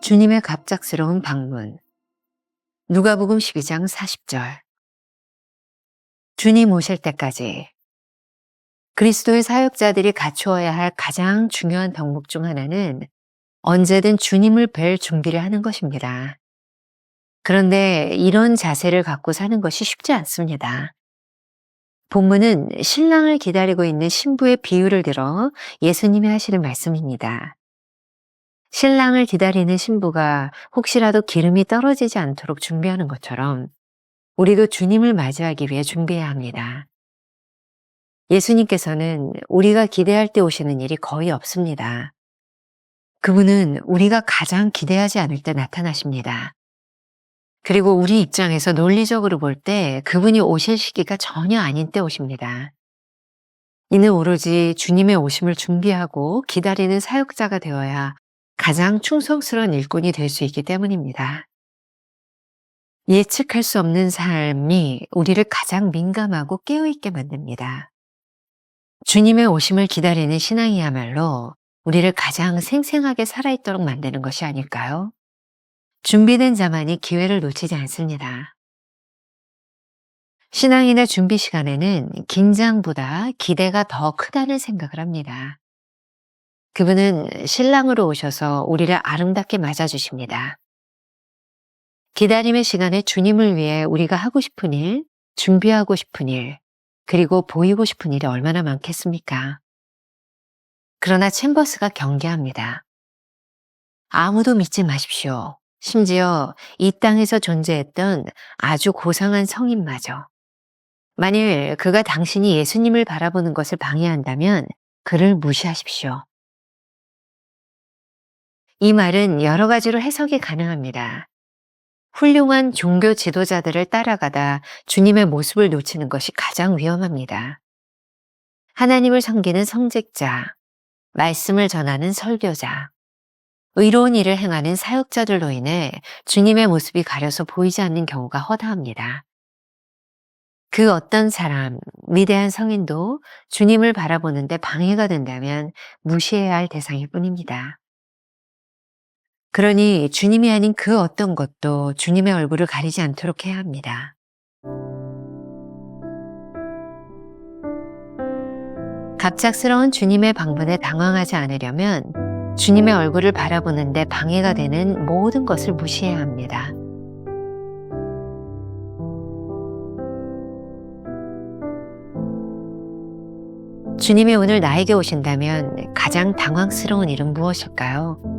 주님의 갑작스러운 방문. 누가복음 12장 40절. 주님 오실 때까지. 그리스도의 사역자들이 갖추어야 할 가장 중요한 덕목 중 하나는 언제든 주님을 뵐 준비를 하는 것입니다. 그런데 이런 자세를 갖고 사는 것이 쉽지 않습니다. 본문은 신랑을 기다리고 있는 신부의 비유를 들어 예수님이 하시는 말씀입니다. 신랑을 기다리는 신부가 혹시라도 기름이 떨어지지 않도록 준비하는 것처럼 우리도 주님을 맞이하기 위해 준비해야 합니다. 예수님께서는 우리가 기대할 때 오시는 일이 거의 없습니다. 그분은 우리가 가장 기대하지 않을 때 나타나십니다. 그리고 우리 입장에서 논리적으로 볼 때 그분이 오실 시기가 전혀 아닌 때 오십니다. 이는 오로지 주님의 오심을 준비하고 기다리는 사역자가 되어야 가장 충성스러운 일꾼이 될 수 있기 때문입니다. 예측할 수 없는 삶이 우리를 가장 민감하고 깨어있게 만듭니다. 주님의 오심을 기다리는 신앙이야말로 우리를 가장 생생하게 살아있도록 만드는 것이 아닐까요? 준비된 자만이 기회를 놓치지 않습니다. 신앙인의 준비 시간에는 긴장보다 기대가 더 크다는 생각을 합니다. 그분은 신랑으로 오셔서 우리를 아름답게 맞아주십니다. 기다림의 시간에 주님을 위해 우리가 하고 싶은 일, 준비하고 싶은 일, 그리고 보이고 싶은 일이 얼마나 많겠습니까? 그러나 챔버스가 경계합니다. 아무도 믿지 마십시오. 심지어 이 땅에서 존재했던 아주 고상한 성인마저. 만일 그가 당신이 예수님을 바라보는 것을 방해한다면 그를 무시하십시오. 이 말은 여러 가지로 해석이 가능합니다. 훌륭한 종교 지도자들을 따라가다 주님의 모습을 놓치는 것이 가장 위험합니다. 하나님을 섬기는 성직자, 말씀을 전하는 설교자, 의로운 일을 행하는 사역자들로 인해 주님의 모습이 가려서 보이지 않는 경우가 허다합니다. 그 어떤 사람, 위대한 성인도 주님을 바라보는데 방해가 된다면 무시해야 할 대상일 뿐입니다. 그러니 주님이 아닌 그 어떤 것도 주님의 얼굴을 가리지 않도록 해야 합니다. 갑작스러운 주님의 방문에 당황하지 않으려면 주님의 얼굴을 바라보는데 방해가 되는 모든 것을 무시해야 합니다. 주님이 오늘 나에게 오신다면 가장 당황스러운 일은 무엇일까요?